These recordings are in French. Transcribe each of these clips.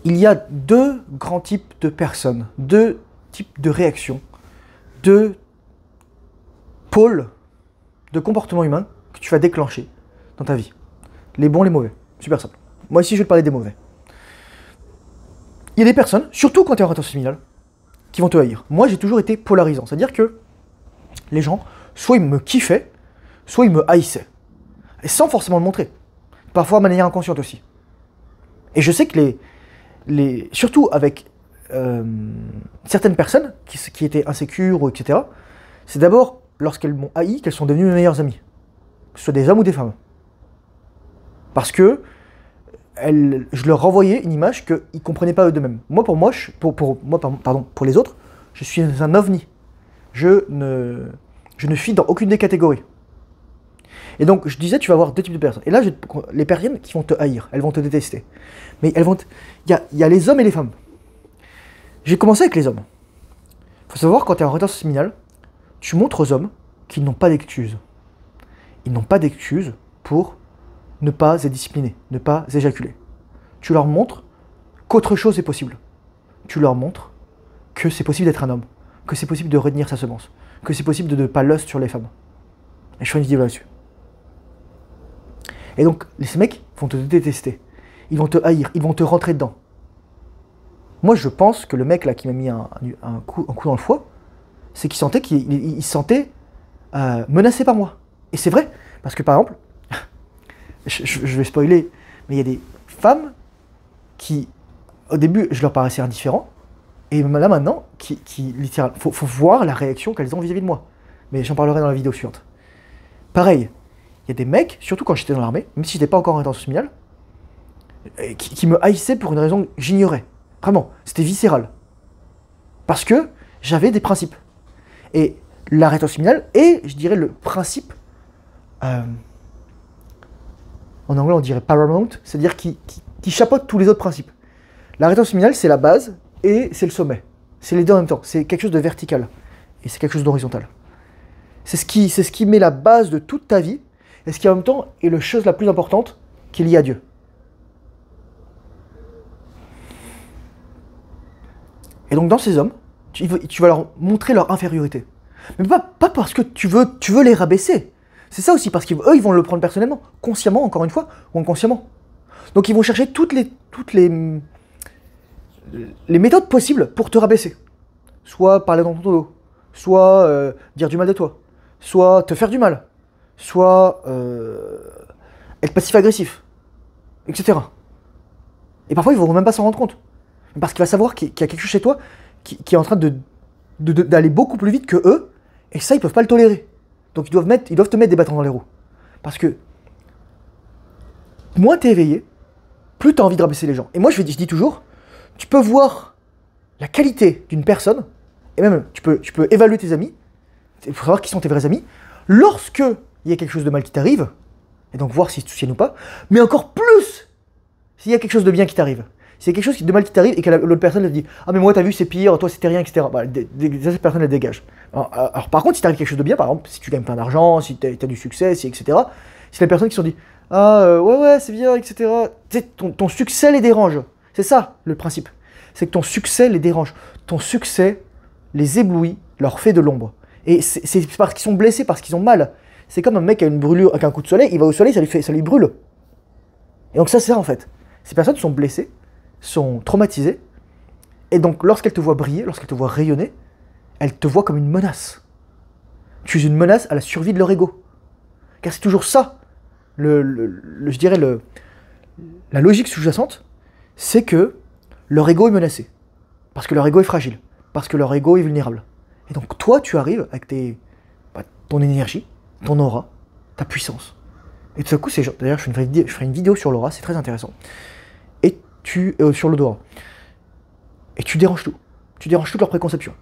il y a deux grands types de personnes, deux types de réactions, deux pôles de comportement humain que tu vas déclencher dans ta vie. Les bons, les mauvais. Super simple. Moi ici, je vais te parler des mauvais. Il y a des personnes, surtout quand tu es en orientation séminale, qui vont te haïr. Moi, j'ai toujours été polarisant. C'est-à-dire que les gens, soit ils me kiffaient, soit ils me haïssaient. Et sans forcément le montrer. Parfois de manière inconsciente aussi. Et je sais que surtout avec certaines personnes qui étaient insécures, etc., c'est d'abord lorsqu'elles m'ont haï qu'elles sont devenues mes meilleures amies. Que ce soit des hommes ou des femmes. Parce que je leur renvoyais une image qu'ils ne comprenaient pas eux-mêmes. Moi, pour les autres, je suis un ovni. Je ne suis dans aucune des catégories. Et donc, je disais, tu vas avoir deux types de personnes. Et là, les personnes qui vont te haïr, elles vont te détester. Mais il y a les hommes et les femmes. J'ai commencé avec les hommes. Il faut savoir, quand tu es en orientation séminale, tu montres aux hommes qu'ils n'ont pas d'excuses. Ils n'ont pas d'excuses pour ne pas être disciplinés, ne pas éjaculer. Tu leur montres qu'autre chose est possible. Tu leur montres que c'est possible d'être un homme, que c'est possible de retenir sa semence, que c'est possible de ne pas lust sur les femmes. Et je fais une vidéo là-dessus. Et donc, ces mecs vont te détester. Ils vont te haïr, ils vont te rentrer dedans. Moi, je pense que le mec là qui m'a mis un coup dans le foie, c'est qu'il sentait qu'il se sentait menacé par moi. Et c'est vrai, parce que par exemple, je vais spoiler, mais il y a des femmes qui, au début, je leur paraissais indifférent, et là maintenant, littéralement, faut voir la réaction qu'elles ont vis-à-vis de moi. Mais j'en parlerai dans la vidéo suivante. Pareil, il y a des mecs, surtout quand j'étais dans l'armée, même si j'étais pas encore en orientation séminale, qui me haïssaient pour une raison que j'ignorais. Vraiment, c'était viscéral. Parce que j'avais des principes. Et l'orientation séminale est, je dirais, le principe, en anglais on dirait paramount, c'est-à-dire qui chapeaute tous les autres principes. L'orientation séminale, c'est la base et c'est le sommet. C'est les deux en même temps. C'est quelque chose de vertical et c'est quelque chose d'horizontal. C'est ce qui met la base de toute ta vie et ce qui en même temps est la chose la plus importante qui est liée à Dieu. Et donc dans ces hommes, tu vas leur montrer leur infériorité. Mais pas parce que tu veux les rabaisser. C'est ça aussi, parce qu'eux, ils vont le prendre personnellement, consciemment, encore une fois, ou inconsciemment. Donc ils vont chercher toutes les méthodes possibles pour te rabaisser. Soit parler dans ton dos, soit dire du mal de toi, soit te faire du mal, soit être passif-agressif, etc. Et parfois, ils ne vont même pas s'en rendre compte. Parce qu'il va savoir qu'il y a quelque chose chez toi qui est en train d'aller beaucoup plus vite que eux, et ça, ils ne peuvent pas le tolérer. Donc ils doivent te mettre des bâtons dans les roues. Parce que moins tu es éveillé, plus tu as envie de rabaisser les gens. Et moi, je dis toujours, tu peux voir la qualité d'une personne, et même tu peux évaluer tes amis, il faut savoir qui sont tes vrais amis, lorsque il y a quelque chose de mal qui t'arrive, et donc voir si tu te souviens ou pas, mais encore plus s'il y a quelque chose de bien qui t'arrive. S'il y a quelque chose de mal qui t'arrive et que l'autre personne te dit « Ah mais moi t'as vu c'est pire, toi c'était rien, etc. » Bah, cette personne elle dégage. Alors par contre si t'arrive quelque chose de bien, par exemple si tu gagnes plein d'argent, si t'as du succès, etc. Si les personnes qui se sont dit « Ah ouais c'est bien, etc. » Tu sais, ton succès les dérange. C'est ça le principe. C'est que ton succès les dérange. Ton succès les éblouit, leur fait de l'ombre. Et c'est parce qu'ils sont blessés, parce qu'ils ont mal. C'est comme un mec qui a une brûlure, avec un coup de soleil, il va au soleil, ça lui brûle. Et donc ça c'est ça en fait. Ces personnes sont blessées, sont traumatisées, et donc lorsqu'elles te voient briller, lorsqu'elles te voient rayonner, elles te voient comme une menace. Tu es une menace à la survie de leur ego. Car c'est toujours ça, je dirais, la logique sous-jacente, c'est que leur ego est menacé. Parce que leur ego est fragile. Parce que leur ego est vulnérable. Et donc toi, tu arrives avec ton énergie, ton aura, ta puissance. Et tout à coup, d'ailleurs, je ferai une vidéo sur l'aura, c'est très intéressant. Et sur l'odorat. Et tu déranges tout. Tu déranges toute leur préconception.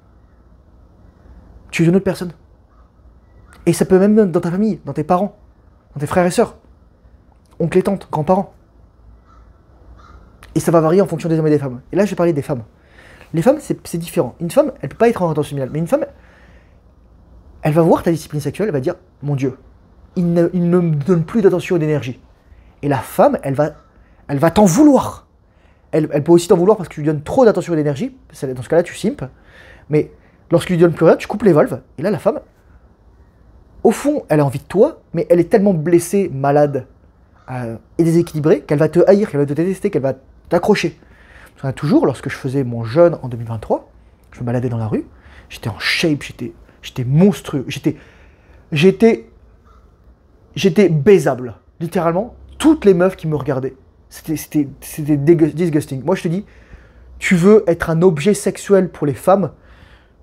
Tu es une autre personne. Et ça peut même dans ta famille, dans tes parents, dans tes frères et sœurs, oncles et tantes, grands-parents. Et ça va varier en fonction des hommes et des femmes. Et là, je vais parler des femmes. Les femmes, c'est différent. Une femme, elle peut pas être en orientation séminale, mais une femme, elle va voir ta discipline sexuelle, elle va dire, mon Dieu, il ne me donne plus d'attention et d'énergie. Et la femme, elle va t'en vouloir. Elle peut aussi t'en vouloir parce que tu lui donnes trop d'attention et d'énergie. Dans ce cas-là, tu simpes. Mais lorsqu'il lui donne plus rien, tu coupes les valves. Et là, la femme, au fond, elle a envie de toi, mais elle est tellement blessée, malade et déséquilibrée qu'elle va te haïr, qu'elle va te détester, qu'elle va t'accrocher. Je me souviens toujours, lorsque je faisais mon jeûne en 2023, je me baladais dans la rue, j'étais en shape, j'étais monstrueux, j'étais baisable. Littéralement, toutes les meufs qui me regardaient, c'était disgusting. Moi, je te dis, tu veux être un objet sexuel pour les femmes,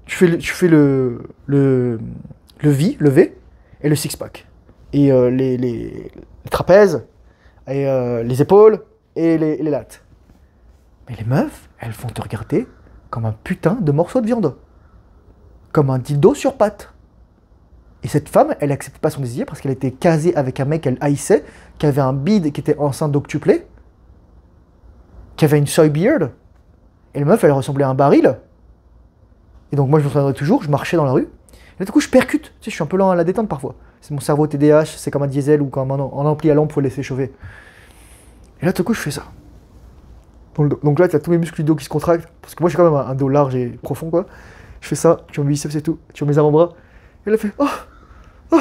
tu fais le V et le six-pack. Et les trapèzes, et les épaules, et les lattes. Mais les meufs, elles vont te regarder comme un putain de morceau de viande. Comme un dildo sur pattes. Et cette femme, elle n'acceptait pas son désir parce qu'elle était casée avec un mec qu'elle haïssait, qui avait un bide, qui était enceinte d'octuplé, qui avait une soy beard. Et la meuf, elle ressemblait à un baril. Et donc moi, je me souviendrai toujours, je marchais dans la rue. Et là, du coup, je percute. Tu sais, je suis un peu lent à la détente parfois. C'est mon cerveau TDAH, c'est comme un diesel ou comme un ampli à lampe, faut le laisser chauffer. Et là, tout coup, je fais ça. Donc là, tu as tous mes muscles du dos qui se contractent. Parce que moi, j'ai quand même un dos large et profond, quoi. Je fais ça, tu vois mes biceps et tout, tu vois mes avant-bras. Et là, elle fait oh, oh,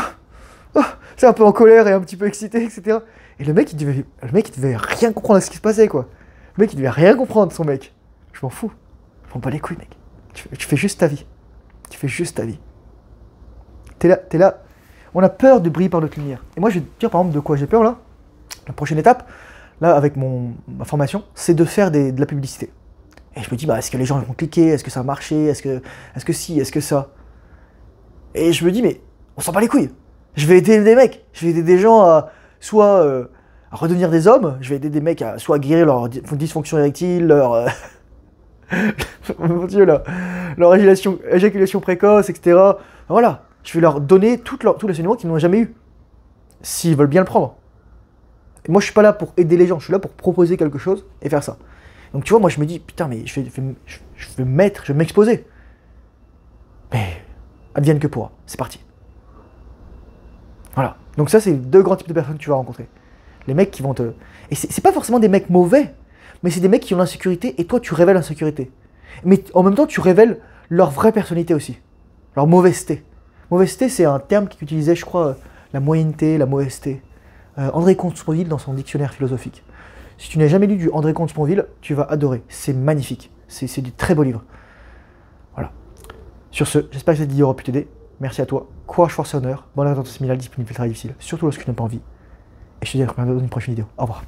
oh. C'est un peu en colère et un petit peu excité, etc. Et le mec, il devait rien comprendre à ce qui se passait, quoi. Le mec, il devait rien comprendre, son mec. Je m'en fous. Je m'en bats les couilles, mec. Tu fais juste ta vie. Tu fais juste ta vie. T'es là. On a peur de briller par notre lumière. Et moi, je vais te dire, par exemple, de quoi j'ai peur, là. La prochaine étape, là, avec ma formation, c'est de faire de la publicité. Et je me dis, bah, est-ce que les gens vont cliquer? Est-ce que ça va marcher? Est-ce que si? Est-ce que ça? Et je me dis, mais on s'en bat les couilles. Je vais aider des mecs. Je vais aider des gens à à redevenir des hommes. Je vais aider des mecs à soit guérir leur dysfonction érectile, mon Dieu, leur éjaculation précoce, etc. Voilà. Je vais leur donner tout l'enseignement qu'ils n'ont jamais eu. S'ils veulent bien le prendre. Et moi, je suis pas là pour aider les gens. Je suis là pour proposer quelque chose et faire ça. Donc tu vois, moi je me dis, putain, mais je vais m'exposer. Mais advienne que pourra, c'est parti. Voilà. Donc ça, c'est deux grands types de personnes que tu vas rencontrer. Les mecs qui vont te... Et c'est pas forcément des mecs mauvais, mais c'est des mecs qui ont l'insécurité et toi, tu révèles l'insécurité. Mais en même temps, tu révèles leur vraie personnalité aussi. Leur mauvaiseté. Mauvaiseté, c'est un terme qui utilisait, je crois, la moyenneté, la mauvaiseté. André Comte-Sponville dans son dictionnaire philosophique. Si tu n'as jamais lu du André Comte-Sponville, tu vas adorer. C'est magnifique. C'est du très beau livre. Voilà. Sur ce, j'espère que cette vidéo aura pu t'aider. Merci à toi. Courage, force et honneur. Bonne attente similaire, disponible, très difficile. Surtout lorsque tu n'as pas envie. Et je te dis à la prochaine vidéo. Au revoir.